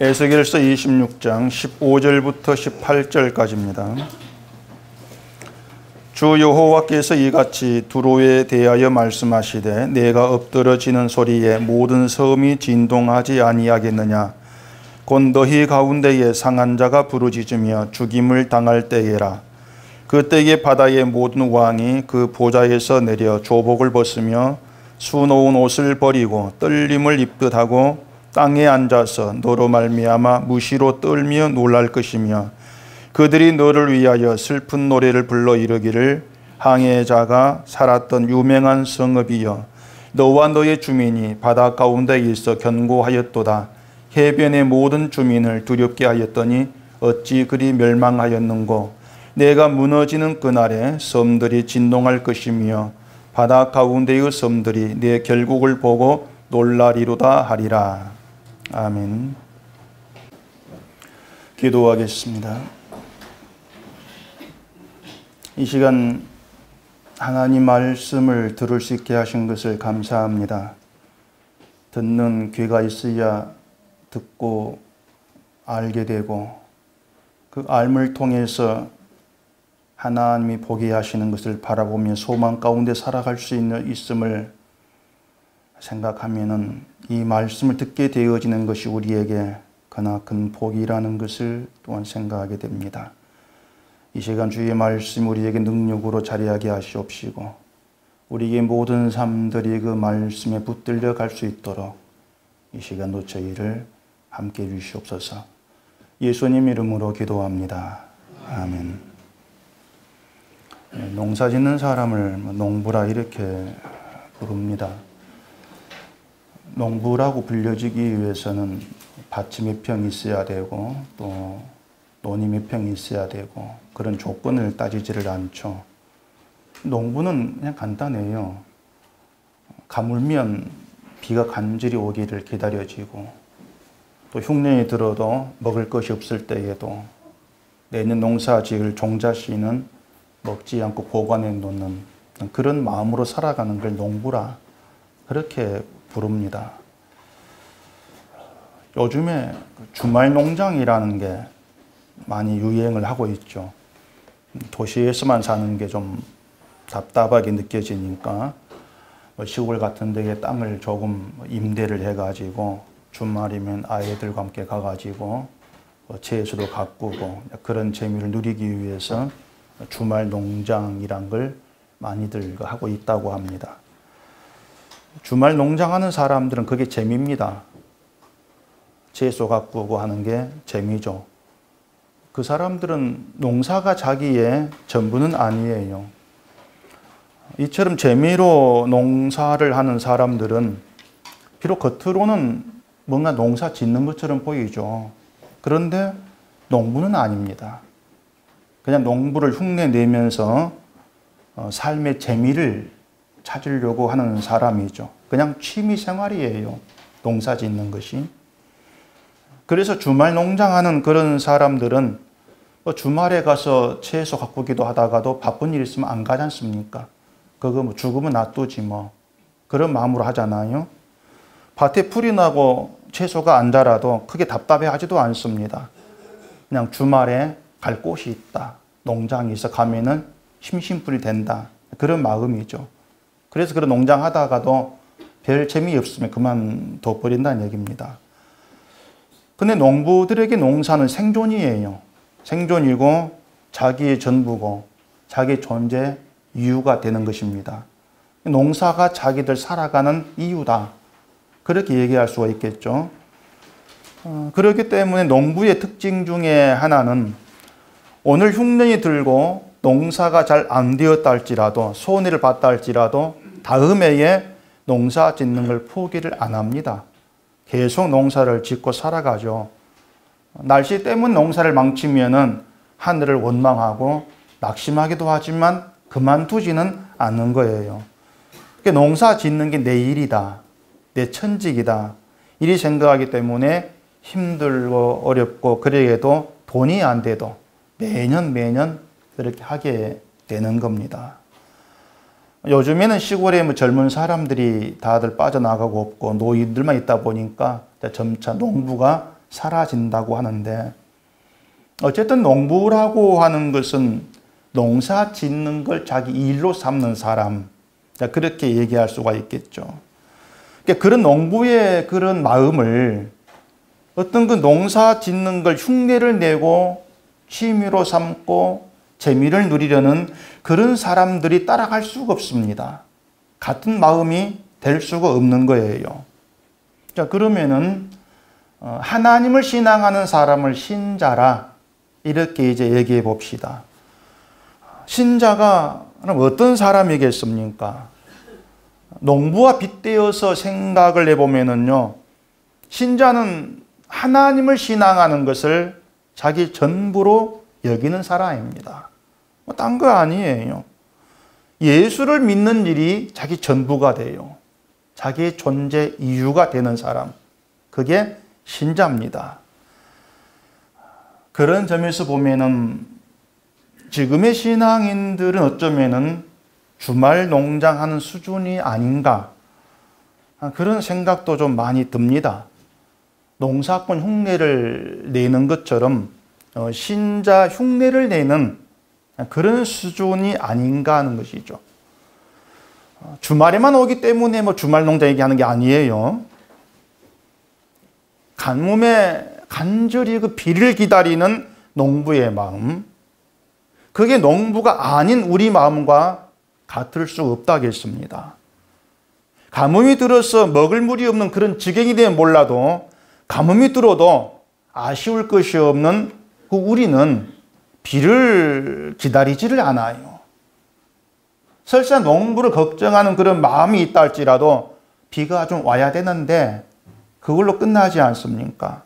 에스겔서 26장 15절부터 18절까지입니다. 주 여호와께서 이같이 두로에 대하여 말씀하시되 내가 엎드러지는 소리에 모든 섬이 진동하지 아니하겠느냐. 곧 너희 가운데에 상한 자가 부르짖으며 죽임을 당할 때에라. 그때에 바다의 모든 왕이 그 보좌에서 내려 조복을 벗으며 수놓은 옷을 버리고 떨림을 입듯 하고 땅에 앉아서 너로 말미암아 무시로 떨며 놀랄 것이며 그들이 너를 위하여 슬픈 노래를 불러 이르기를 항해자가 살았던 유명한 성읍이여 너와 너의 주민이 바다 가운데 있어 견고하였도다. 해변의 모든 주민을 두렵게 하였더니 어찌 그리 멸망하였는고. 내가 무너지는 그날에 섬들이 진동할 것이며 바다 가운데의 섬들이 내 결국을 보고 놀라리로다 하리라. 아멘. 기도하겠습니다. 이 시간 하나님 말씀을 들을 수 있게 하신 것을 감사합니다. 듣는 귀가 있어야 듣고 알게 되고 그 알을 통해서 하나님이 보게 하시는 것을 바라보며 소망 가운데 살아갈 수 있음을 생각하면은 이 말씀을 듣게 되어지는 것이 우리에게 크나큰 복이라는 것을 또한 생각하게 됩니다. 이 시간 주의 말씀 우리에게 능력으로 자리하게 하시옵시고 우리의 모든 삶들이 그 말씀에 붙들려 갈 수 있도록 이 시간도 저희를 함께 해 주시옵소서. 예수님 이름으로 기도합니다. 아멘. 농사 짓는 사람을 농부라 이렇게 부릅니다. 농부라고 불려지기 위해서는 밭이 몇 평 있어야 되고 또 논이 몇 평 있어야 되고 그런 조건을 따지지를 않죠. 농부는 그냥 간단해요. 가물면 비가 간절히 오기를 기다려지고 또 흉년이 들어도 먹을 것이 없을 때에도 내년 농사 지을 종자씨는 먹지 않고 보관해 놓는 그런 마음으로 살아가는 걸 농부라 그렇게 부릅니다. 요즘에 주말 농장이라는 게 많이 유행을 하고 있죠. 도시에서만 사는 게 좀 답답하게 느껴지니까 시골 같은 데에 땅을 조금 임대를 해가지고 주말이면 아이들과 함께 가가지고 채소도 가꾸고 그런 재미를 누리기 위해서 주말 농장이란 걸 많이들 하고 있다고 합니다. 주말 농장하는 사람들은 그게 재미입니다. 채소 가꾸고 하는 게 재미죠. 그 사람들은 농사가 자기의 전부는 아니에요. 이처럼 재미로 농사를 하는 사람들은 비록 겉으로는 뭔가 농사 짓는 것처럼 보이죠. 그런데 농부는 아닙니다. 그냥 농부를 흉내내면서 삶의 재미를 찾으려고 하는 사람이죠. 그냥 취미 생활이에요. 농사 짓는 것이. 그래서 주말 농장하는 그런 사람들은 주말에 가서 채소 가꾸기도 하다가도 바쁜 일 있으면 안 가지 않습니까? 그거 뭐 죽으면 놔두지 뭐. 그런 마음으로 하잖아요. 밭에 풀이 나고 채소가 안 자라도 크게 답답해 하지도 않습니다. 그냥 주말에 갈 곳이 있다. 농장이 있어 가면은 심심풀이 된다. 그런 마음이죠. 그래서 그런 농장 하다가도 별 재미없으면 그만둬 버린다는 얘기입니다. 근데 농부들에게 농사는 생존이에요. 생존이고 자기의 전부고 자기의 존재 이유가 되는 것입니다. 농사가 자기들 살아가는 이유다. 그렇게 얘기할 수가 있겠죠. 그렇기 때문에 농부의 특징 중에 하나는 오늘 흉년이 들고 농사가 잘 안 되었다 할지라도 손해를 봤다 할지라도 다음 해에 농사 짓는 걸 포기를 안 합니다. 계속 농사를 짓고 살아가죠. 날씨 때문에 농사를 망치면은 하늘을 원망하고 낙심하기도 하지만 그만두지는 않는 거예요. 그러니까 농사 짓는 게 내 일이다. 내 천직이다. 이리 생각하기 때문에 힘들고 어렵고 그래도 돈이 안 돼도 매년 그렇게 하게 되는 겁니다. 요즘에는 시골에 뭐 젊은 사람들이 다들 빠져나가고 없고 노인들만 있다 보니까 점차 농부가 사라진다고 하는데, 어쨌든 농부라고 하는 것은 농사 짓는 걸 자기 일로 삼는 사람, 그렇게 얘기할 수가 있겠죠. 그런 농부의 그런 마음을 어떤 그 농사 짓는 걸 흉내를 내고 취미로 삼고 재미를 누리려는 그런 사람들이 따라갈 수가 없습니다. 같은 마음이 될 수가 없는 거예요. 자, 그러면은 하나님을 신앙하는 사람을 신자라 이렇게 이제 얘기해 봅시다. 신자가 어떤 사람이겠습니까? 농부와 빗대어서 생각을 해보면은요, 신자는 하나님을 신앙하는 것을 자기 전부로 여기는 사람입니다. 딴 거 아니에요. 예수를 믿는 일이 자기 전부가 돼요. 자기의 존재 이유가 되는 사람. 그게 신자입니다. 그런 점에서 보면은 지금의 신앙인들은 어쩌면은 주말 농장하는 수준이 아닌가, 그런 생각도 좀 많이 듭니다. 농사꾼 흉내를 내는 것처럼 신자 흉내를 내는 그런 수준이 아닌가 하는 것이죠. 주말에만 오기 때문에 뭐 주말 농장 얘기하는 게 아니에요. 간몸에 간절히 그 비를 기다리는 농부의 마음, 그게 농부가 아닌 우리 마음과 같을 수 없다겠습니다. 가뭄이 들어서 먹을 물이 없는 그런 지경이 되면 몰라도 가뭄이 들어도 아쉬울 것이 없는 그 우리는 비를 기다리지를 않아요. 설사 농부를 걱정하는 그런 마음이 있다 할지라도 비가 좀 와야 되는데 그걸로 끝나지 않습니까?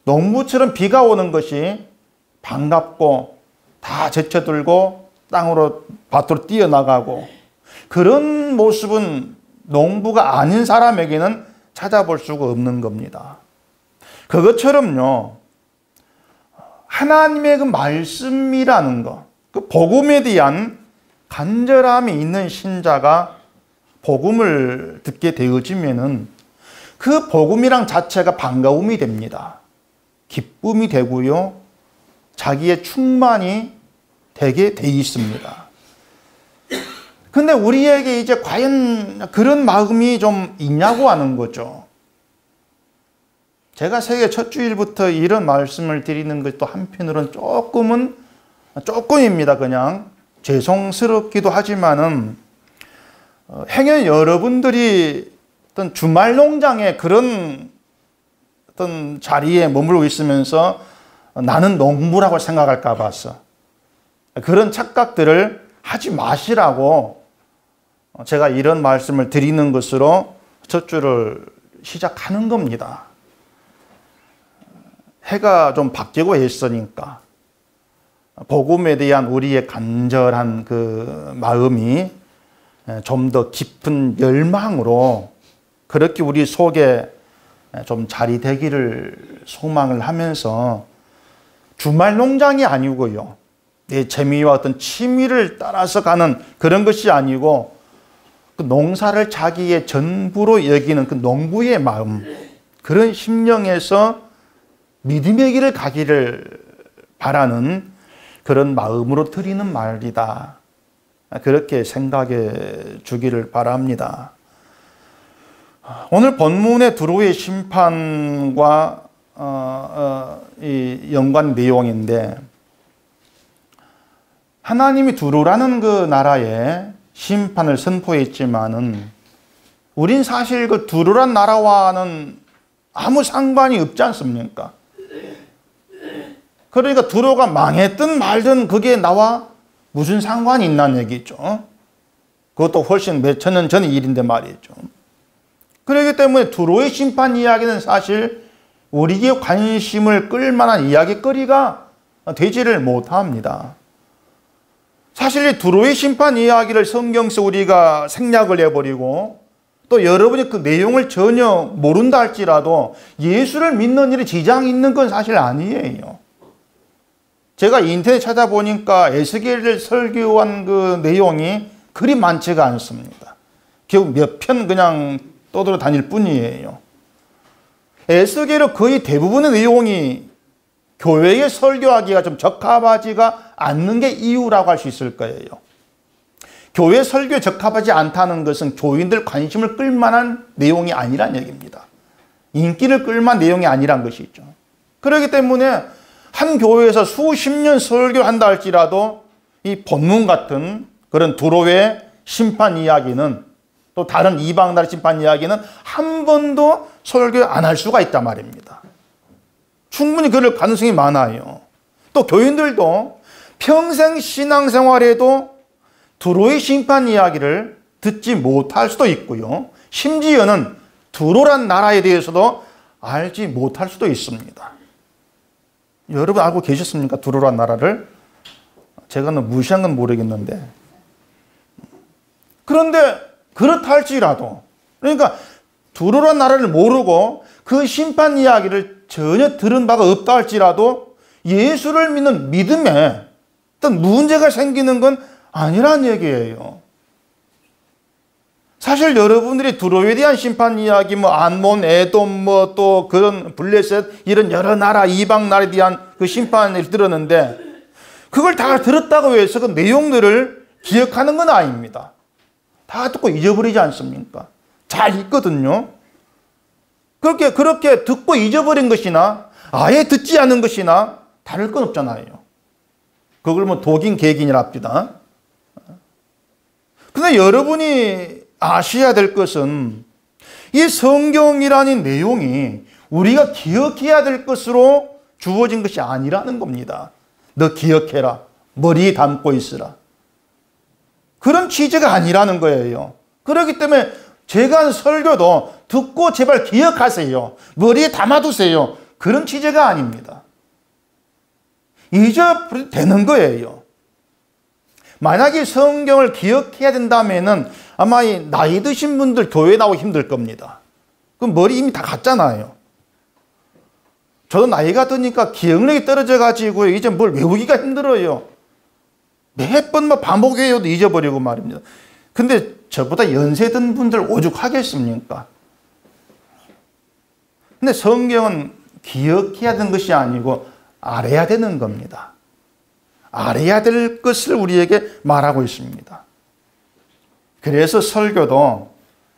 농부처럼 비가 오는 것이 반갑고 다 제쳐들고 땅으로 밭으로 뛰어나가고, 그런 모습은 농부가 아닌 사람에게는 찾아볼 수가 없는 겁니다. 그것처럼요, 하나님의 그 말씀이라는 것, 그 복음에 대한 간절함이 있는 신자가 복음을 듣게 되어지면은 그 복음이랑 자체가 반가움이 됩니다. 기쁨이 되고요, 자기의 충만이 되게 돼 있습니다. 근데 우리에게 이제 과연 그런 마음이 좀 있냐고 하는 거죠. 제가 세계 첫 주일부터 이런 말씀을 드리는 것도 한편으로는 조금입니다. 그냥 죄송스럽기도 하지만은 행여 여러분들이 어떤 주말 농장에 그런 어떤 자리에 머물고 있으면서 나는 농부라고 생각할까 봐서 그런 착각들을 하지 마시라고 제가 이런 말씀을 드리는 것으로 첫 주를 시작하는 겁니다. 해가 좀 바뀌고 했으니까 복음에 대한 우리의 간절한 그 마음이 좀 더 깊은 열망으로 그렇게 우리 속에 좀 자리 되기를 소망을 하면서, 주말 농장이 아니고요, 내 재미와 어떤 취미를 따라서 가는 그런 것이 아니고 그 농사를 자기의 전부로 여기는 그 농부의 마음, 그런 심령에서 믿음의 길을 가기를 바라는 그런 마음으로 드리는 말이다. 그렇게 생각해 주기를 바랍니다. 오늘 본문의 두로의 심판과 이 연관 내용인데, 하나님이 두로라는 그 나라에 심판을 선포했지만은 우린 사실 그 두로란 나라와는 아무 상관이 없지 않습니까? 그러니까 두로가 망했든 말든 그게 나와 무슨 상관이 있냐는 얘기죠. 그것도 훨씬 몇 천 년 전의 일인데 말이죠. 그렇기 때문에 두로의 심판 이야기는 사실 우리의 관심을 끌 만한 이야기거리가 되지를 못합니다. 사실 이 두로의 심판 이야기를 성경에서 우리가 생략을 해버리고 또 여러분이 그 내용을 전혀 모른다 할지라도 예수를 믿는 일에 지장이 있는 건 사실 아니에요. 제가 인터넷 찾아보니까 에스겔을 설교한 그 내용이 그리 많지가 않습니다. 결국 몇 편 그냥 떠돌아 다닐 뿐이에요. 에스겔의 거의 대부분의 내용이 교회에 설교하기가 좀 적합하지가 않는 게 이유라고 할 수 있을 거예요. 교회 설교에 적합하지 않다는 것은 교인들 관심을 끌만한 내용이 아니란 얘기입니다. 인기를 끌만한 내용이 아니란 것이죠. 그렇기 때문에 한 교회에서 수십 년 설교를 한다 할지라도 이 본문 같은 그런 두로의 심판 이야기는, 또 다른 이방 나라 심판 이야기는 한 번도 설교 안 할 수가 있단 말입니다. 충분히 그럴 가능성이 많아요. 또 교인들도 평생 신앙생활에도 두로의 심판 이야기를 듣지 못할 수도 있고요. 심지어는 두로란 나라에 대해서도 알지 못할 수도 있습니다. 여러분 알고 계셨습니까? 두로란 나라를? 제가 무시한 건 모르겠는데. 그런데 그렇다 할지라도, 그러니까 두로란 나라를 모르고 그 심판 이야기를 전혀 들은 바가 없다 할지라도 예수를 믿는 믿음에 어떤 문제가 생기는 건 아니란 얘기예요. 사실 여러분들이 두로에 대한 심판 이야기, 안몬, 에돔, 또 그런 블레셋, 이런 여러 나라, 이방 나라에 대한 그 심판을 들었는데, 그걸 다 들었다고 해서 그 내용들을 기억하는 건 아닙니다. 다 듣고 잊어버리지 않습니까? 잘 있거든요. 그렇게 듣고 잊어버린 것이나 아예 듣지 않은 것이나 다를 건 없잖아요. 그걸 독인, 개긴이라 합니다. 근데 여러분이 아셔야 될 것은 이 성경이라는 내용이 우리가 기억해야 될 것으로 주어진 것이 아니라는 겁니다. 너 기억해라. 머리에 담고 있으라. 그런 취지가 아니라는 거예요. 그렇기 때문에 제가 한 설교도 듣고 제발 기억하세요. 머리에 담아두세요. 그런 취지가 아닙니다. 잊어버려도 되는 거예요. 만약에 성경을 기억해야 된다면은 아마 이 나이 드신 분들 교회 나오기 힘들 겁니다. 그럼 머리 이미 다 갔잖아요. 저도 나이가 드니까 기억력이 떨어져가지고 이제 뭘 외우기가 힘들어요. 매번 반복해도 잊어버리고 말입니다. 근데 저보다 연세 든 분들 오죽하겠습니까? 근데 성경은 기억해야 되는 것이 아니고 알아야 되는 겁니다. 알아야 될 것을 우리에게 말하고 있습니다. 그래서 설교도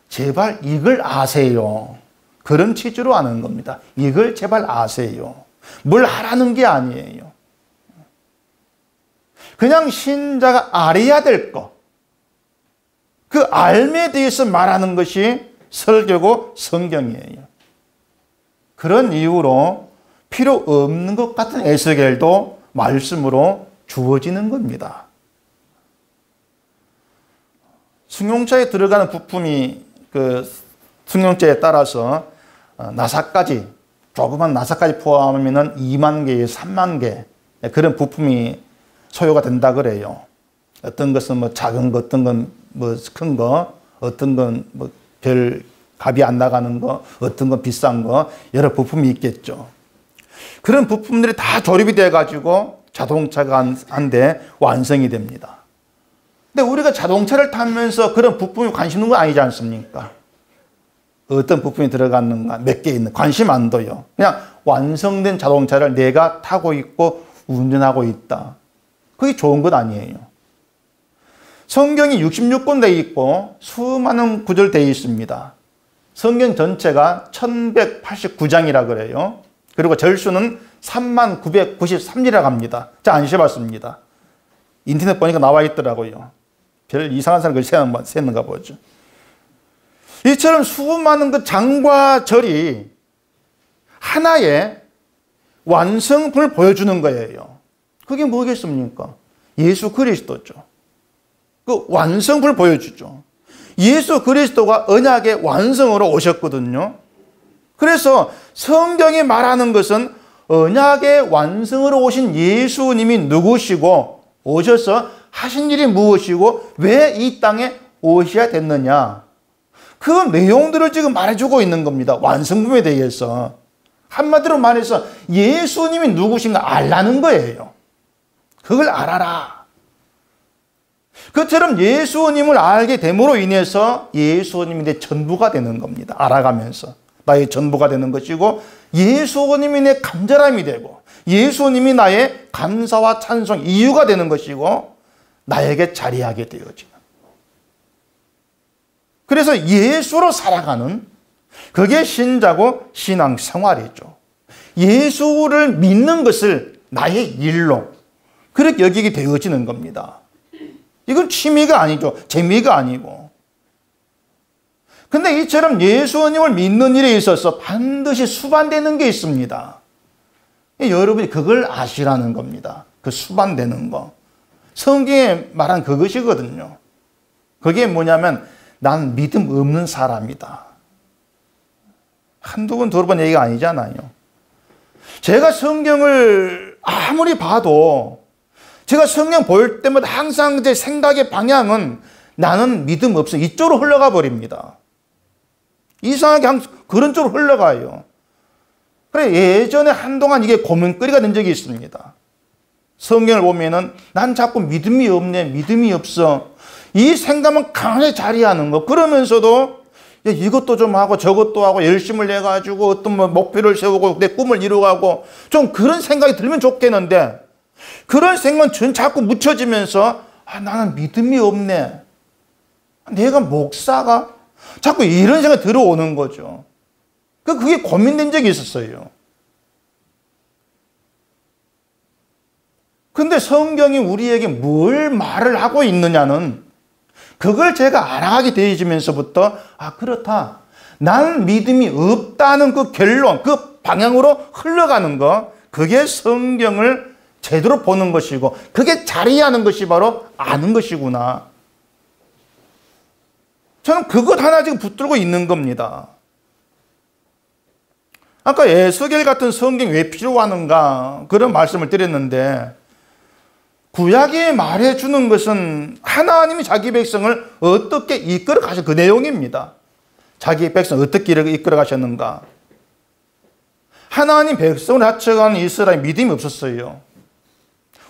제발 이걸 아세요. 그런 취지로 하는 겁니다. 이걸 제발 아세요. 뭘 하라는 게 아니에요. 그냥 신자가 알아야 될 것, 그 알에 대해서 말하는 것이 설교고 성경이에요. 그런 이유로 필요 없는 것 같은 에스겔도 말씀으로 주어지는 겁니다. 승용차에 들어가는 부품이 그 승용차에 따라서 나사까지, 조그만 나사까지 포함하면 2만 개에 3만 개 그런 부품이 소요가 된다 그래요. 어떤 것은 작은 거, 어떤 건 큰 거, 어떤 건 별 값이 안 나가는 거, 어떤 건 비싼 거, 여러 부품이 있겠죠. 그런 부품들이 다 조립이 돼가지고 자동차가 한 대 완성이 됩니다. 근데 우리가 자동차를 타면서 그런 부품에 관심 있는 건 아니지 않습니까? 어떤 부품이 들어갔는가, 몇 개 있는, 관심 안 둬요. 그냥 완성된 자동차를 내가 타고 있고 운전하고 있다. 그게 좋은 건 아니에요. 성경이 66권 되어 있고 수많은 구절 되어 있습니다. 성경 전체가 1189장이라 그래요. 그리고 절수는 3993이라고 합니다. 제가 안 세봤습니다. 인터넷 보니까 나와 있더라고요. 별 이상한 사람 그걸 세는가 보죠. 이처럼 수많은 그 장과 절이 하나의 완성품을 보여주는 거예요. 그게 뭐겠습니까? 예수 그리스도죠. 그 완성품을 보여주죠. 예수 그리스도가 언약의 완성으로 오셨거든요. 그래서 성경이 말하는 것은 언약의 완성으로 오신 예수님이 누구시고 오셔서 하신 일이 무엇이고 왜 이 땅에 오셔야 됐느냐. 그 내용들을 지금 말해주고 있는 겁니다. 완성품에 대해서. 한마디로 말해서 예수님이 누구신가 알라는 거예요. 그걸 알아라. 그처럼 예수님을 알게 됨으로 인해서 예수님이 내 전부가 되는 겁니다. 알아가면서. 나의 전부가 되는 것이고, 예수님이 내 간절함이 되고, 예수님이 나의 감사와 찬송 이유가 되는 것이고, 나에게 자리하게 되어지는. 그래서 예수로 살아가는, 그게 신자고 신앙생활이죠. 예수를 믿는 것을 나의 일로 그렇게 여기게 되어지는 겁니다. 이건 취미가 아니죠. 재미가 아니고. 근데 이처럼 예수님을 믿는 일에 있어서 반드시 수반되는 게 있습니다. 여러분이 그걸 아시라는 겁니다. 그 수반되는 거. 성경에 말한 그것이거든요. 그게 뭐냐면, 난 믿음 없는 사람이다. 한두 번, 두어 번 얘기가 아니잖아요. 제가 성경을 아무리 봐도, 제가 성경 볼 때마다 항상 제 생각의 방향은 나는 믿음 없어. 이쪽으로 흘러가 버립니다. 이상하게 항상 그런 쪽으로 흘러가요. 그래, 예전에 한동안 이게 고민거리가 된 적이 있습니다. 성경을 보면은 난 자꾸 믿음이 없네, 믿음이 없어. 이 생각만 강하게 자리하는 거. 그러면서도 이것도 좀 하고 저것도 하고 열심을 내가지고 어떤 목표를 세우고 내 꿈을 이루어가고 좀 그런 생각이 들면 좋겠는데, 그런 생각은 자꾸 묻혀지면서 나는 믿음이 없네. 내가 목사가? 자꾸 이런 생각이 들어오는 거죠. 그게 고민된 적이 있었어요. 근데 성경이 우리에게 뭘 말을 하고 있느냐는, 그걸 제가 알아가게 되어지면서부터 그렇다. 나는 믿음이 없다는 그 결론, 그 방향으로 흘러가는 거, 그게 성경을 제대로 보는 것이고, 그게 자리하는 것이 바로 아는 것이구나. 저는 그것 하나 지금 붙들고 있는 겁니다. 아까 에스겔 같은 성경이 왜 필요하는가 그런 말씀을 드렸는데, 구약이 말해주는 것은 하나님이 자기 백성을 어떻게 이끌어 가셔, 그 내용입니다. 자기 백성을 어떻게 이끌어 가셨는가. 하나님 백성을 합쳐간 이스라엘 믿음이 없었어요.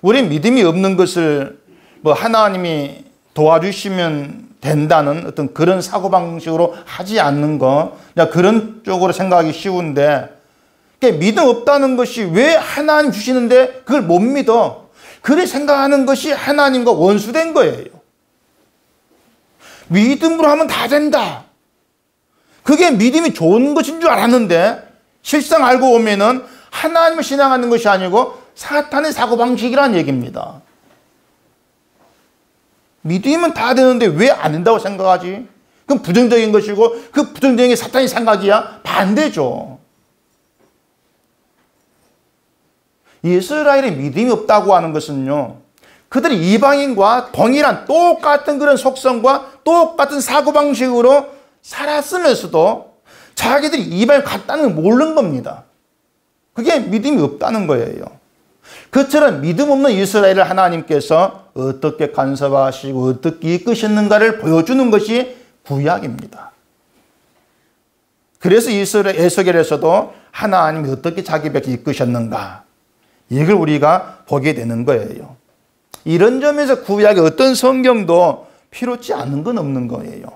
우리 믿음이 없는 것을 하나님이 도와주시면 된다는 어떤 그런 사고방식으로 하지 않는 거, 그런 쪽으로 생각하기 쉬운데, 믿음 없다는 것이 왜 하나님 주시는데 그걸 못 믿어? 그렇게 생각하는 것이 하나님과 원수된 거예요. 믿음으로 하면 다 된다. 그게 믿음이 좋은 것인 줄 알았는데, 실상 알고 보면은 하나님을 신앙하는 것이 아니고 사탄의 사고방식이라는 얘기입니다. 믿으면 다 되는데 왜 안 된다고 생각하지? 그건 부정적인 것이고, 그 부정적인 게 사탄의 생각이야? 반대죠. 이스라엘의 믿음이 없다고 하는 것은요, 그들이 이방인과 동일한 똑같은 그런 속성과 똑같은 사고방식으로 살았으면서도 자기들이 이방인 같다는 걸 모르는 겁니다. 그게 믿음이 없다는 거예요. 그처럼 믿음 없는 이스라엘을 하나님께서 어떻게 간섭하시고 어떻게 이끄셨는가를 보여주는 것이 구약입니다. 그래서 에스겔에서도 하나님이 어떻게 자기 백성 이끄셨는가, 이걸 우리가 보게 되는 거예요. 이런 점에서 구약의 어떤 성경도 필요치 않은 건 없는 거예요.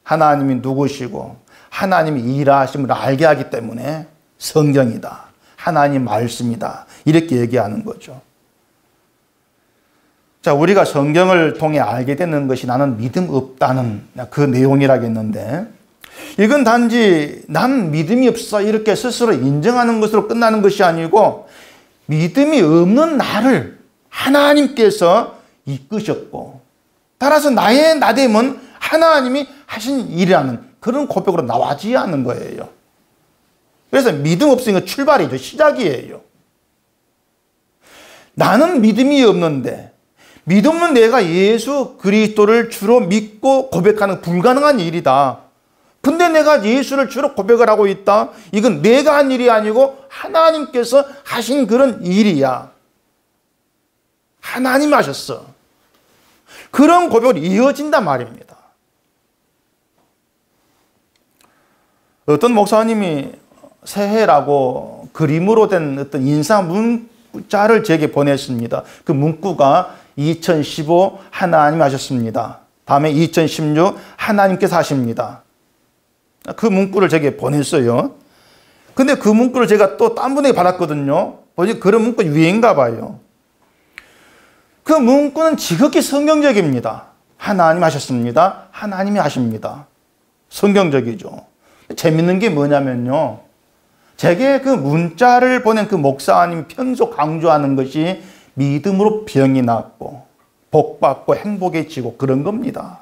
하나님이 누구시고 하나님이 일하심을 알게 하기 때문에 성경이다, 하나님 말씀이다, 이렇게 얘기하는 거죠. 자, 우리가 성경을 통해 알게 되는 것이 나는 믿음 없다는 그 내용이라겠는데, 이건 단지 난 믿음이 없어 이렇게 스스로 인정하는 것으로 끝나는 것이 아니고, 믿음이 없는 나를 하나님께서 이끄셨고, 따라서 나의 나됨은 하나님이 하신 일이라는 그런 고백으로 나와지 않는 거예요. 그래서 믿음 없으니까 출발이죠. 시작이에요. 나는 믿음이 없는데, 믿음 없는 내가 예수 그리스도를 주로 믿고 고백하는 불가능한 일이다. 근데 내가 예수를 주로 고백을 하고 있다. 이건 내가 한 일이 아니고 하나님께서 하신 그런 일이야. 하나님이 하셨어. 그런 고백으로 이어진단 말입니다. 어떤 목사님이 새해라고 그림으로 된 어떤 인상 문자를 제게 보냈습니다. 그 문구가 2015 하나님이 하셨습니다. 다음에 2016 하나님께서 하십니다. 그 문구를 제게 보냈어요. 근데 그 문구를 제가 또 딴 분에게 받았거든요. 뭐지 그런 문구 유행인가 봐요. 그 문구는 지극히 성경적입니다. 하나님 하셨습니다. 하나님이 하십니다. 성경적이죠. 재밌는 게 뭐냐면요. 제게 그 문자를 보낸 그 목사님이 평소 강조하는 것이 믿음으로 병이 낫고 복받고 행복해지고 그런 겁니다.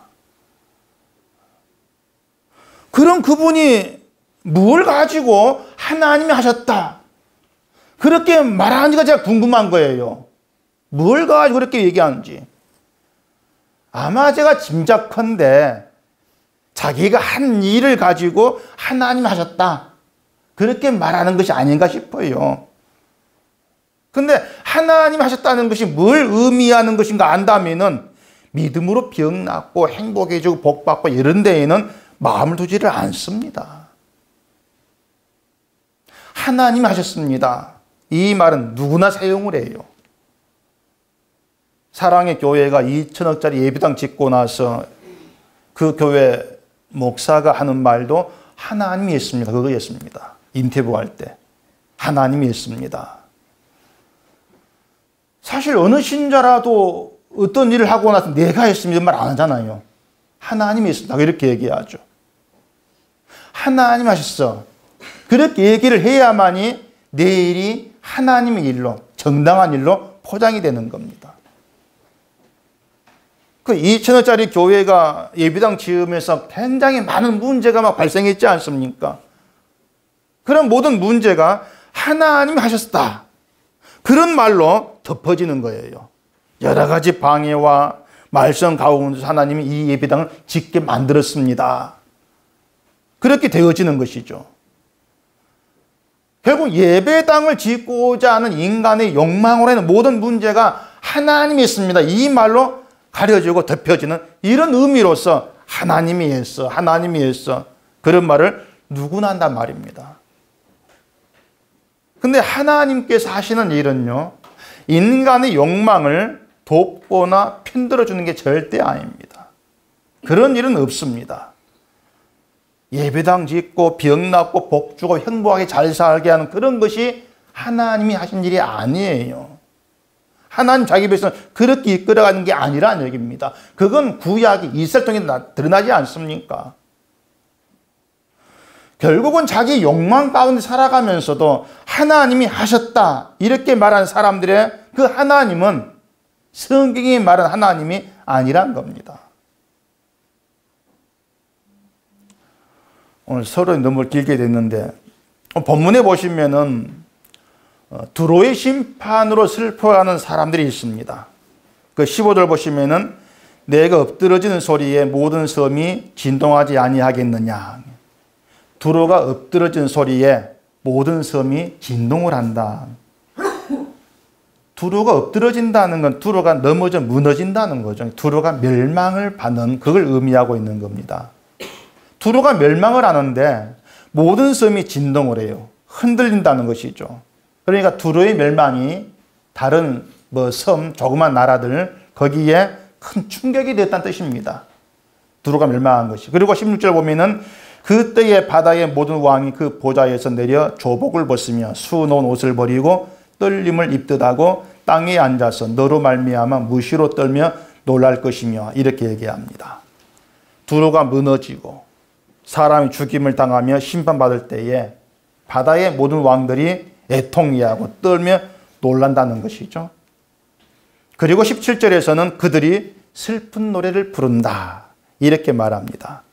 그럼 그분이 뭘 가지고 하나님이 하셨다 그렇게 말하는지가 제가 궁금한 거예요. 뭘 가지고 그렇게 얘기하는지. 아마 제가 짐작컨대 자기가 한 일을 가지고 하나님 하셨다 그렇게 말하는 것이 아닌가 싶어요. 근데 하나님 하셨다는 것이 뭘 의미하는 것인가 안다면은 믿음으로 병 낫고 행복해지고 복받고 이런 데에는 마음을 두지를 않습니다. 하나님 하셨습니다. 이 말은 누구나 사용을 해요. 사랑의 교회가 2천억짜리 예배당 짓고 나서 그 교회 목사가 하는 말도 하나님이 했습니다. 그거였습니다. 인터뷰할 때 하나님이 했습니다. 사실 어느 신자라도 어떤 일을 하고 나서 내가 했습니다 말 안 하잖아요. 하나님이 했습니다. 이렇게 얘기하죠. 하나님 하셨어. 그렇게 얘기를 해야만이 내 일이 하나님의 일로 정당한 일로 포장이 되는 겁니다. 그 2천원짜리 교회가 예배당 지으면서 굉장히 많은 문제가 막 발생했지 않습니까? 그런 모든 문제가 하나님이 하셨다. 그런 말로 덮어지는 거예요. 여러 가지 방해와 말썽 가운데서 하나님이 이 예배당을 짓게 만들었습니다. 그렇게 되어지는 것이죠. 결국 예배당을 짓고자 하는 인간의 욕망으로 하는 모든 문제가 하나님이 있습니다. 이 말로 가려지고 덮여지는 이런 의미로서 하나님이 했어, 하나님이 했어. 그런 말을 누구나 한단 말입니다. 근데 하나님께서 하시는 일은요, 인간의 욕망을 돕거나 편들어주는 게 절대 아닙니다. 그런 일은 없습니다. 예배당 짓고 병 낫고 복 주고 행복하게 잘 살게 하는 그런 것이 하나님이 하신 일이 아니에요. 하나님 자기 백성을 그렇게 이끌어가는 게 아니라는 얘기입니다. 그건 구약이 이스라엘 통해 드러나지 않습니까? 결국은 자기 욕망 가운데 살아가면서도 하나님이 하셨다 이렇게 말하는 사람들의 그 하나님은 성경이 말하는 하나님이 아니란 겁니다. 오늘 서론이 너무 길게 됐는데 본문에 보시면은 두로의 심판으로 슬퍼하는 사람들이 있습니다. 그 15절 보시면은 내가 엎드러지는 소리에 모든 섬이 진동하지 아니하겠느냐. 두로가 엎드러진 소리에 모든 섬이 진동을 한다. 두로가 엎드러진다는 건 두로가 넘어져 무너진다는 거죠. 두로가 멸망을 받는 그걸 의미하고 있는 겁니다. 두로가 멸망을 하는데 모든 섬이 진동을 해요. 흔들린다는 것이죠. 그러니까 두로의 멸망이 다른 섬, 조그만 나라들 거기에 큰 충격이 됐다는 뜻입니다. 두로가 멸망한 것이. 그리고 16절 보면은 그때의 바다의 모든 왕이 그 보좌에서 내려 조복을 벗으며 수놓은 옷을 버리고 떨림을 입듯하고 땅에 앉아서 너로 말미암아 무시로 떨며 놀랄 것이며 이렇게 얘기합니다. 두로가 무너지고 사람이 죽임을 당하며 심판받을 때에 바다의 모든 왕들이 애통해하고 떨며 놀란다는 것이죠. 그리고 17절에서는 그들이 슬픈 노래를 부른다 이렇게 말합니다.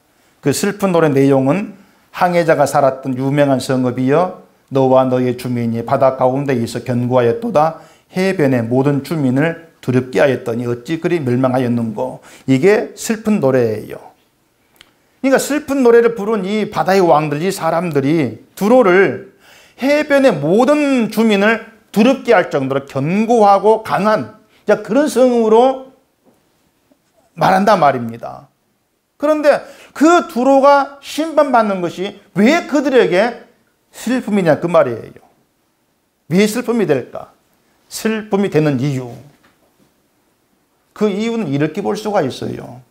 그 슬픈 노래 내용은 항해자가 살았던 유명한 성읍이여 너와 너의 주민이 바다 가운데 있어 견고하였도다 해변의 모든 주민을 두렵게 하였더니 어찌 그리 멸망하였는고. 이게 슬픈 노래예요. 그러니까 슬픈 노래를 부른 이 바다의 왕들, 이 사람들이 두로를 해변의 모든 주민을 두렵게 할 정도로 견고하고 강한 그런 성으로 말한단 말입니다. 그런데 그 두로가 심판받는 것이 왜 그들에게 슬픔이냐 그 말이에요. 왜 슬픔이 될까? 슬픔이 되는 이유. 그 이유는 이렇게 볼 수가 있어요.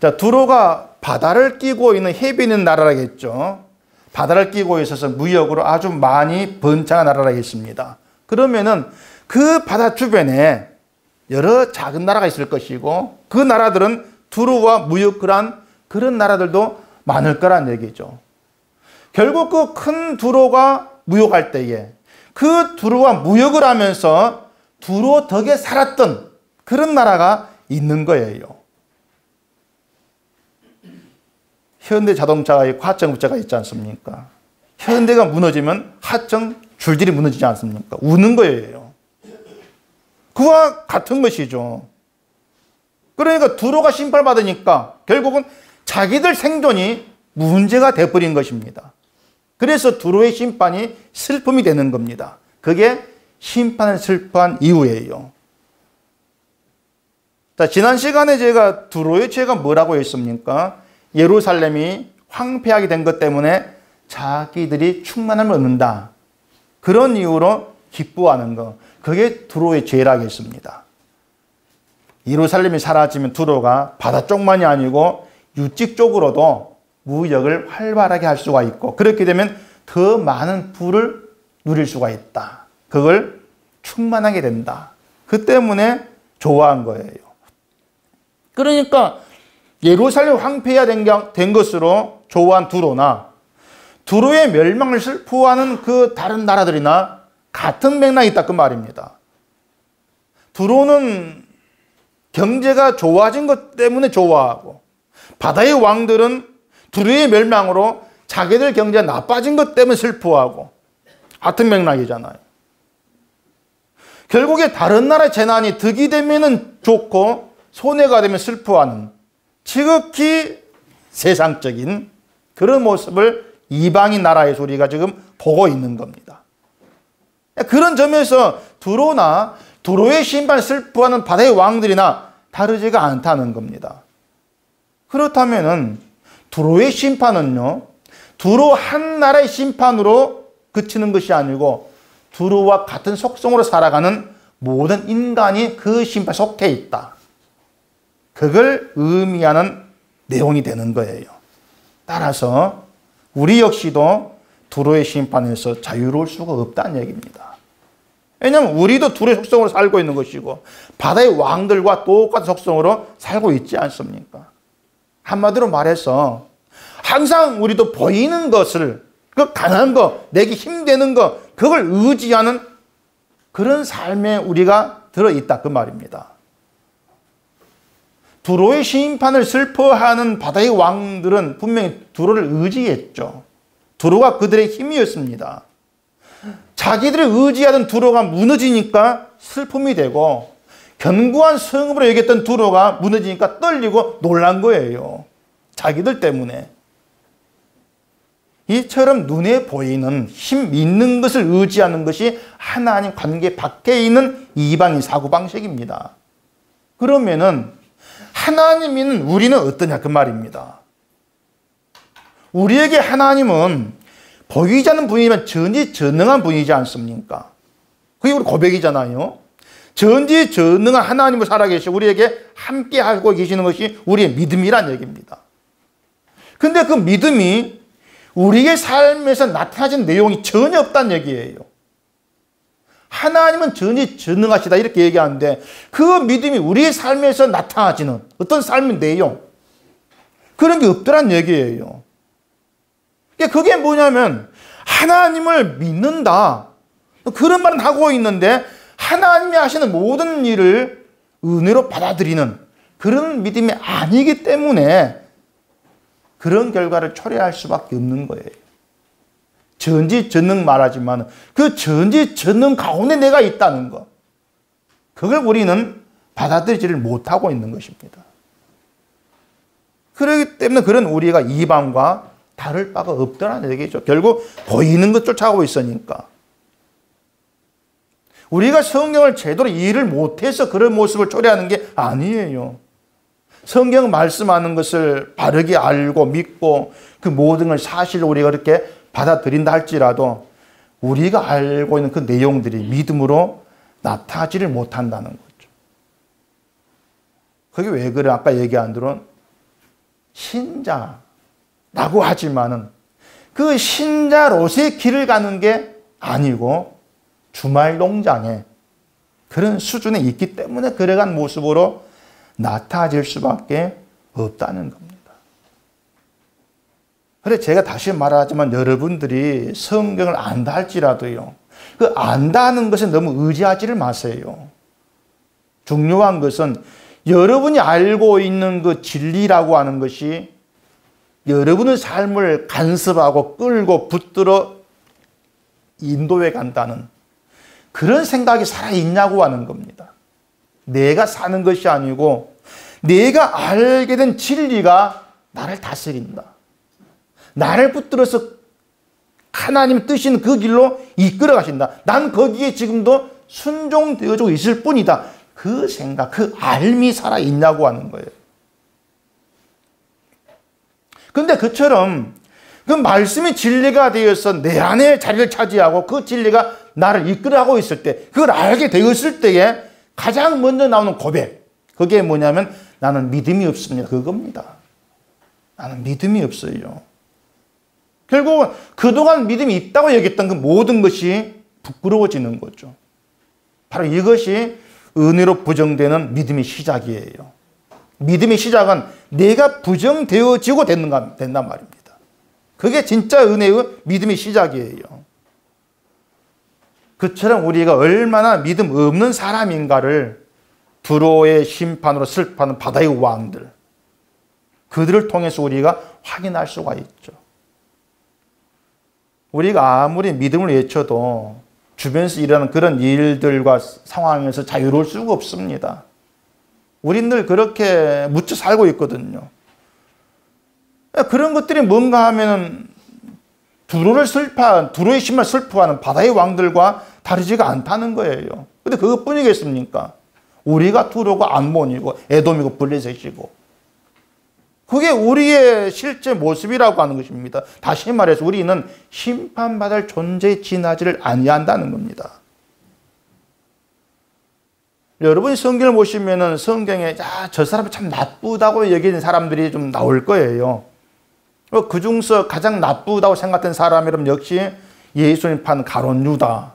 자, 두로가 바다를 끼고 있는 해변 있는 나라라겠죠. 바다를 끼고 있어서 무역으로 아주 많이 번창한 나라라겠습니다. 그러면은 그 바다 주변에 여러 작은 나라가 있을 것이고 그 나라들은 두로와 무역을 한 그런 나라들도 많을 거란 얘기죠. 결국 그 큰 두로가 무역할 때에 그 두로와 무역을 하면서 두로 덕에 살았던 그런 나라가 있는 거예요. 현대 자동차의 하청 업체가 있지 않습니까? 현대가 무너지면 하청 줄줄이 무너지지 않습니까? 우는 거예요. 그와 같은 것이죠. 그러니까 두로가 심판받으니까 결국은 자기들 생존이 문제가 돼버린 것입니다. 그래서 두로의 심판이 슬픔이 되는 겁니다. 그게 심판을 슬퍼한 이유예요. 자, 지난 시간에 제가 두로의 죄가 뭐라고 했습니까? 예루살렘이 황폐하게 된 것 때문에 자기들이 충만함을 얻는다. 그런 이유로 기뻐하는 것. 그게 두로의 죄라겠습니다. 예루살렘이 사라지면 두로가 바다 쪽만이 아니고 육지 쪽으로도 무역을 활발하게 할 수가 있고 그렇게 되면 더 많은 부를 누릴 수가 있다. 그걸 충만하게 된다. 그 때문에 좋아한 거예요. 그러니까 예루살렘 황폐화 된 것으로 좋아한 두로나 두로의 멸망을 슬퍼하는 그 다른 나라들이나 같은 맥락이 있다 그 말입니다. 두로는 경제가 좋아진 것 때문에 좋아하고 바다의 왕들은 두로의 멸망으로 자기들 경제가 나빠진 것 때문에 슬퍼하고 같은 맥락이잖아요. 결국에 다른 나라의 재난이 득이 되면 좋고 손해가 되면 슬퍼하는 지극히 세상적인 그런 모습을 이방인 나라에서 우리가 지금 보고 있는 겁니다. 그런 점에서 두로나 두로의 심판을 슬퍼하는 바다의 왕들이나 다르지가 않다는 겁니다. 그렇다면은 두로의 심판은요, 두로 한 나라의 심판으로 그치는 것이 아니고 두로와 같은 속성으로 살아가는 모든 인간이 그 심판에 속해 있다. 그걸 의미하는 내용이 되는 거예요. 따라서 우리 역시도 두로의 심판에서 자유로울 수가 없다는 얘기입니다. 왜냐하면 우리도 두로의 속성으로 살고 있는 것이고 바다의 왕들과 똑같은 속성으로 살고 있지 않습니까? 한마디로 말해서 항상 우리도 보이는 것을, 그 강한 거, 내게 힘되는 거, 그걸 의지하는 그런 삶에 우리가 들어있다 그 말입니다. 두로의 심판을 슬퍼하는 바다의 왕들은 분명히 두로를 의지했죠. 두로가 그들의 힘이었습니다. 자기들이 의지하던 두로가 무너지니까 슬픔이 되고 견고한 성읍으로 여겼던 두로가 무너지니까 떨리고 놀란 거예요. 자기들 때문에. 이처럼 눈에 보이는 힘 있는 것을 의지하는 것이 하나님 관계 밖에 있는 이방인 사고방식입니다. 그러면은 하나님 있는 우리는 어떠냐 그 말입니다. 우리에게 하나님은 보이지 않는 분이지만 전지전능한 분이지 않습니까? 그게 우리 고백이잖아요. 전지전능한 하나님을 살아계시고 우리에게 함께하고 계시는 것이 우리의 믿음이란 얘기입니다. 근데 그 믿음이 우리의 삶에서 나타나는 내용이 전혀 없다는 얘기예요. 하나님은 전지전능하시다 이렇게 얘기하는데 그 믿음이 우리의 삶에서 나타나지는 어떤 삶의 내용 그런 게 없더란 얘기예요. 그게 뭐냐면 하나님을 믿는다 그런 말은 하고 있는데 하나님이 하시는 모든 일을 은혜로 받아들이는 그런 믿음이 아니기 때문에 그런 결과를 초래할 수밖에 없는 거예요. 전지전능 말하지만 그 전지전능 가운데 내가 있다는 것 그걸 우리는 받아들이지를 못하고 있는 것입니다. 그렇기 때문에 그런 우리가 이방과 다를 바가 없다는 얘기죠. 결국 보이는 것 쫓아가고 있으니까. 우리가 성경을 제대로 이해를 못해서 그런 모습을 초래하는 게 아니에요. 성경 말씀하는 것을 바르게 알고 믿고 그 모든 걸 사실로 우리가 그렇게 받아들인다 할지라도 우리가 알고 있는 그 내용들이 믿음으로 나타나지를 못한다는 거죠. 그게 왜 그래? 아까 얘기한 대로 신자라고 하지만은 그 신자로서의 길을 가는 게 아니고 주말 농장에 그런 수준에 있기 때문에 그래간 모습으로 나타질 수밖에 없다는 겁니다. 그래 제가 다시 말하지만 여러분들이 성경을 안다 할지라도요. 그 안다는 것에 너무 의지하지를 마세요. 중요한 것은 여러분이 알고 있는 그 진리라고 하는 것이 여러분의 삶을 간섭하고 끌고 붙들어 인도해 간다는 그런 생각이 살아있냐고 하는 겁니다. 내가 사는 것이 아니고 내가 알게 된 진리가 나를 다스린다. 나를 붙들어서 하나님 뜻인 그 길로 이끌어 가신다. 난 거기에 지금도 순종되어지고 있을 뿐이다. 그 생각, 그 알미 살아있냐고 하는 거예요. 근데 그처럼 그 말씀이 진리가 되어서 내 안에 자리를 차지하고 그 진리가 나를 이끌어가고 있을 때, 그걸 알게 되었을 때에 가장 먼저 나오는 고백. 그게 뭐냐면 나는 믿음이 없습니다. 그겁니다. 나는 믿음이 없어요. 결국 그동안 믿음이 있다고 여겼던 그 모든 것이 부끄러워지는 거죠. 바로 이것이 은혜로 부정되는 믿음의 시작이에요. 믿음의 시작은 내가 부정되어지고 된단 말입니다. 그게 진짜 은혜의 믿음의 시작이에요. 그처럼 우리가 얼마나 믿음 없는 사람인가를 두로의 심판으로 슬퍼하는 바다의 왕들, 그들을 통해서 우리가 확인할 수가 있죠. 우리가 아무리 믿음을 외쳐도 주변에서 일어나는 그런 일들과 상황에서 자유로울 수가 없습니다. 우린 늘 그렇게 묻혀 살고 있거든요. 그런 것들이 뭔가 하면은 두로의 심을 슬퍼하는 바다의 왕들과 다르지가 않다는 거예요. 근데 그것뿐이겠습니까? 우리가 두로고 암몬이고 에돔이고 블레셋이고 그게 우리의 실제 모습이라고 하는 것입니다. 다시 말해서 우리는 심판받을 존재에 지나지를 아니한다는 겁니다. 여러분이 성경을 보시면은 성경에 저 사람이 참 나쁘다고 여기는 사람들이 좀 나올 거예요. 그 중에서 가장 나쁘다고 생각된 사람이라면 역시 예수님 판 가룟 유다,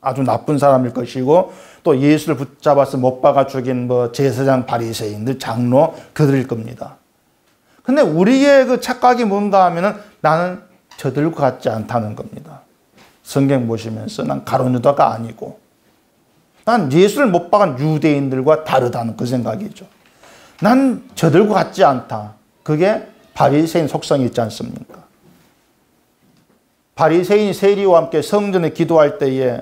아주 나쁜 사람일 것이고 또 예수를 붙잡아서 못 박아 죽인 제사장 바리새인들 장로 그들일 겁니다. 근데 우리의 그 착각이 뭔가 하면은 나는 저들과 같지 않다는 겁니다. 성경 보시면서 난 가룟 유다가 아니고 난 예수를 못 박은 유대인들과 다르다는 그 생각이죠. 난 저들과 같지 않다. 그게 바리새인 속성이 있지 않습니까? 바리새인 세리와 함께 성전에 기도할 때에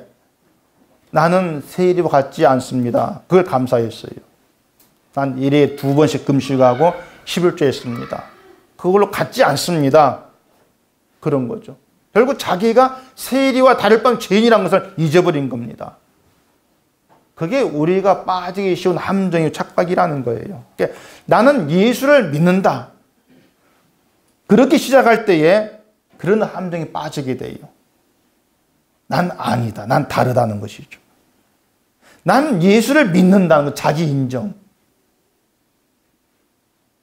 나는 세리와 같지 않습니다. 그걸 감사했어요. 난 일에 2번씩 금식하고 11조 했습니다. 그걸로 같지 않습니다. 그런 거죠. 결국 자기가 세리와 다를 바는 죄인이라는 것을 잊어버린 겁니다. 그게 우리가 빠지기 쉬운 함정의 착각이라는 거예요. 그러니까 나는 예수를 믿는다. 그렇게 시작할 때에 그런 함정에 빠지게 돼요. 난 아니다. 난 다르다는 것이죠. 난 예수를 믿는다는 것, 자기 인정.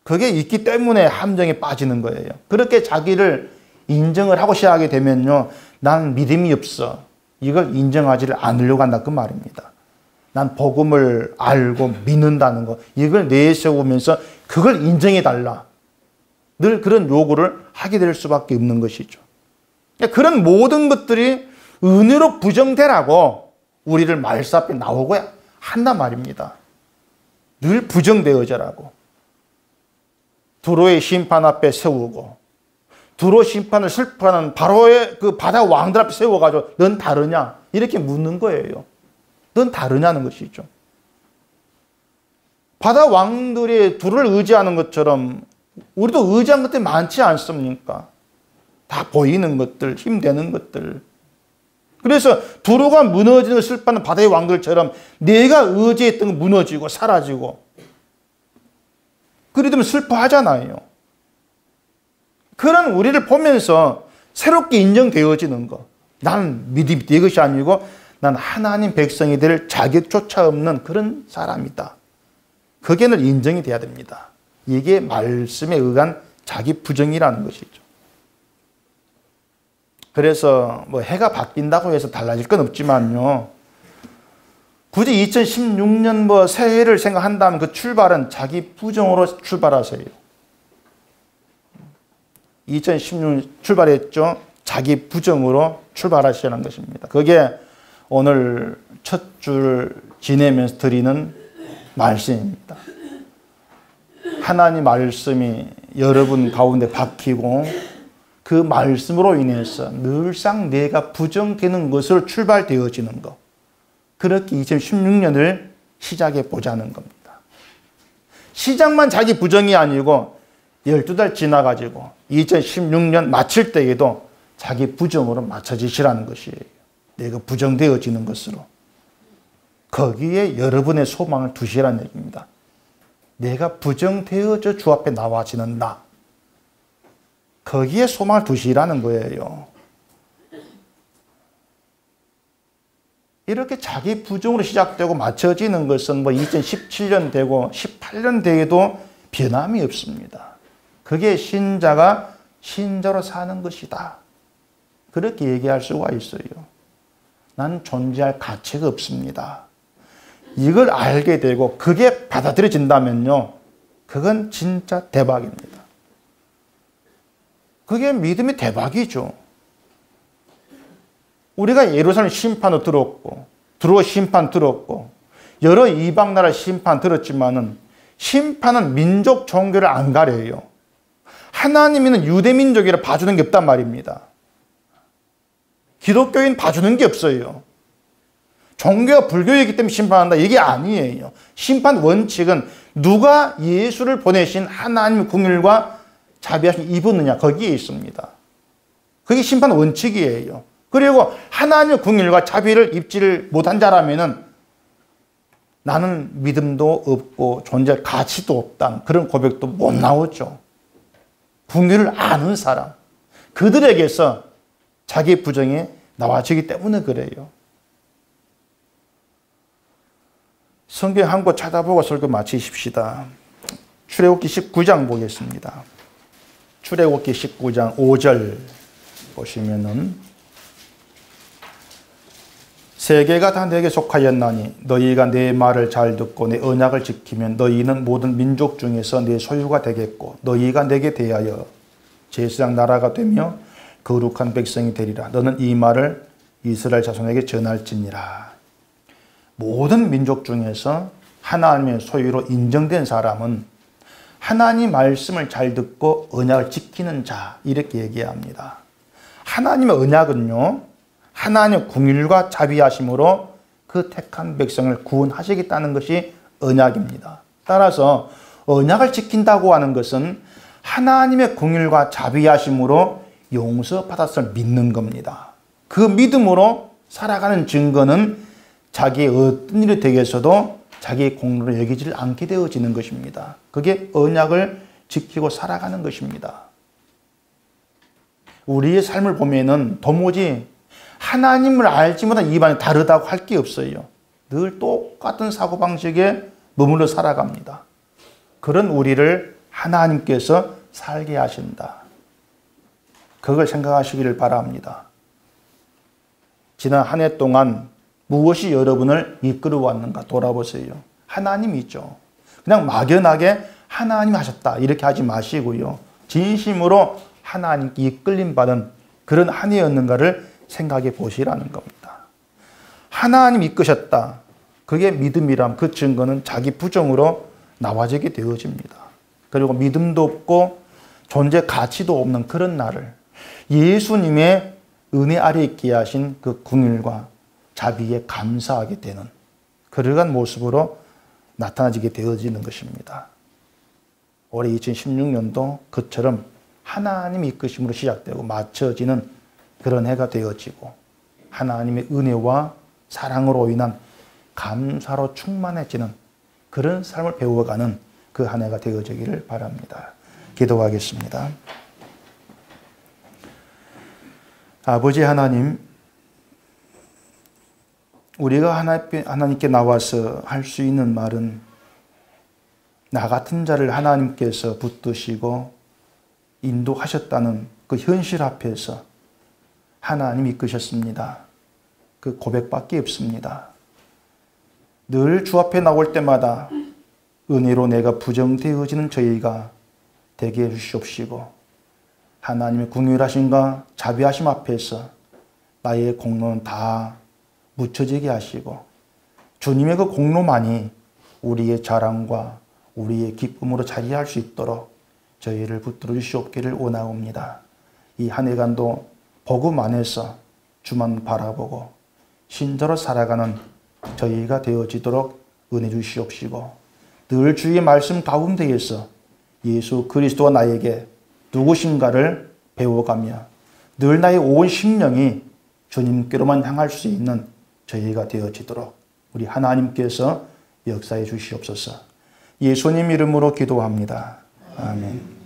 그게 있기 때문에 함정에 빠지는 거예요. 그렇게 자기를 인정을 하고 시작하게 되면요. 난 믿음이 없어. 이걸 인정하지를 않으려고 한다. 그 말입니다. 난 복음을 알고 믿는다는 거. 이걸 내세우면서 그걸 인정해달라. 늘 그런 요구를 하게 될 수밖에 없는 것이죠. 그런 모든 것들이 은혜로 부정되라고 우리를 말씀 앞에 나오고 한단 말입니다. 늘 부정되어져라고. 두로의 심판 앞에 세우고 두로 심판을 슬퍼하는 바로의 그 바다 왕들 앞에 세워가지고 넌 다르냐? 이렇게 묻는 거예요. 넌 다르냐는 것이죠. 바다 왕들이 두로를 의지하는 것처럼 우리도 의지한 것들이 많지 않습니까? 다 보이는 것들, 힘되는 것들. 그래서 두로가 무너지는 걸 슬퍼하는 바다의 왕들처럼 내가 의지했던 건 무너지고 사라지고 그러면 슬퍼하잖아요. 그런 우리를 보면서 새롭게 인정되어지는 것. 나는 믿음이 네 것이 아니고 난 하나님 백성이 될 자격조차 없는 그런 사람이다. 그게 늘 인정이 돼야 됩니다. 이게 말씀에 의한 자기 부정이라는 것이죠. 그래서 뭐 해가 바뀐다고 해서 달라질 건 없지만요. 굳이 2016년 뭐 새해를 생각한다면 그 출발은 자기 부정으로 출발하세요. 2016년 출발했죠. 자기 부정으로 출발하시라는 것입니다. 그게 오늘 첫 줄 지내면서 드리는 말씀입니다. 하나님 말씀이 여러분 가운데 박히고 그 말씀으로 인해서 늘상 내가 부정되는 것으로 출발되어지는 것. 그렇게 2016년을 시작해 보자는 겁니다. 시작만 자기 부정이 아니고 12달 지나가지고 2016년 마칠 때에도 자기 부정으로 맞춰지시라는 것이에요. 내가 부정되어지는 것으로. 거기에 여러분의 소망을 두시라는 얘기입니다. 내가 부정되어져 주 앞에 나와지는 나. 거기에 소망을 두시라는 거예요. 이렇게 자기 부정으로 시작되고 맞춰지는 것은 뭐 2017년 되고 18년 돼도 변함이 없습니다. 그게 신자가 신자로 사는 것이다. 그렇게 얘기할 수가 있어요. 나는 존재할 가치가 없습니다. 이걸 알게 되고 그게 받아들여진다면요. 그건 진짜 대박입니다. 그게 믿음의 대박이죠. 우리가 예루살렘 심판도 들었고 두로 심판 들었고 여러 이방 나라 심판 들었지만은 심판은 민족 종교를 안 가려요. 하나님이는 유대 민족이라 봐주는 게 없단 말입니다. 기독교인 봐주는 게 없어요. 종교가 불교이기 때문에 심판한다 이게 아니에요. 심판 원칙은 누가 예수를 보내신 하나님의 긍휼과 자비하심을 입었느냐 거기에 있습니다. 그게 심판 원칙이에요. 그리고 하나님의 긍휼과 자비를 입지를 못한 자라면은 나는 믿음도 없고 존재할 가치도 없다는 그런 고백도 못 나오죠. 긍휼을 아는 사람 그들에게서 자기 부정이 나와지기 때문에 그래요. 성경 한 곳 찾아보고 설교 마치십시다. 출애굽기 19장 보겠습니다. 출애굽기 19장 5절 보시면은 세계가 다 내게 속하였나니 너희가 내 말을 잘 듣고 내 언약을 지키면 너희는 모든 민족 중에서 내 소유가 되겠고 너희가 내게 대하여 제사장 나라가 되며 거룩한 백성이 되리라. 너는 이 말을 이스라엘 자손에게 전할지니라. 모든 민족 중에서 하나님의 소유로 인정된 사람은 하나님 말씀을 잘 듣고 언약을 지키는 자 이렇게 얘기합니다. 하나님의 언약은요. 하나님의 긍휼과 자비하심으로 그 택한 백성을 구원하시겠다는 것이 언약입니다. 따라서 언약을 지킨다고 하는 것은 하나님의 긍휼과 자비하심으로 용서받았음을 믿는 겁니다. 그 믿음으로 살아가는 증거는 자기의 어떤 일이 되겠어도 자기의 공로를 여기지를 않게 되어지는 것입니다. 그게 언약을 지키고 살아가는 것입니다. 우리의 삶을 보면은 도무지 하나님을 알지 못한 이방이 다르다고 할 게 없어요. 늘 똑같은 사고방식에 머물러 살아갑니다. 그런 우리를 하나님께서 살게 하신다. 그걸 생각하시기를 바랍니다. 지난 한 해 동안 무엇이 여러분을 이끌어 왔는가 돌아보세요. 하나님이죠. 그냥 막연하게 하나님이 하셨다 이렇게 하지 마시고요. 진심으로 하나님께 이끌림 받은 그런 한 해였는가를 생각해 보시라는 겁니다. 하나님 이끄셨다. 그게 믿음이란 그 증거는 자기 부정으로 나와지게 되어집니다. 그리고 믿음도 없고 존재 가치도 없는 그런 나를 예수님의 은혜 아래 있게 하신 그 긍휼과 자비에 감사하게 되는 그러한 모습으로 나타나지게 되어지는 것입니다. 올해 2016년도 그처럼 하나님 이끄심으로 시작되고 맞춰지는 그런 해가 되어지고 하나님의 은혜와 사랑으로 인한 감사로 충만해지는 그런 삶을 배워가는 그 한 해가 되어지기를 바랍니다. 기도하겠습니다. 아버지 하나님, 우리가 하나님께 나와서 할 수 있는 말은 나 같은 자를 하나님께서 붙드시고 인도하셨다는 그 현실 앞에서 하나님이 이끄셨습니다. 그 고백밖에 없습니다. 늘 주 앞에 나올 때마다 은혜로 내가 부정되어지는 저희가 되게 해주시옵시고 하나님의 긍휼하심과 자비하심 앞에서 나의 공로는 다 묻혀지게 하시고 주님의 그 공로만이 우리의 자랑과 우리의 기쁨으로 자리할 수 있도록 저희를 붙들어 주시옵기를 원하옵니다. 이 한 해간도 복음 안에서 주만 바라보고 신자로 살아가는 저희가 되어지도록 은혜 주시옵시고 늘 주의 말씀 가운데에서 예수 그리스도가 나에게 누구신가를 배워가며 늘 나의 온 심령이 주님께로만 향할 수 있는 저희가 되어지도록 우리 하나님께서 역사해 주시옵소서. 예수님 이름으로 기도합니다. 아멘.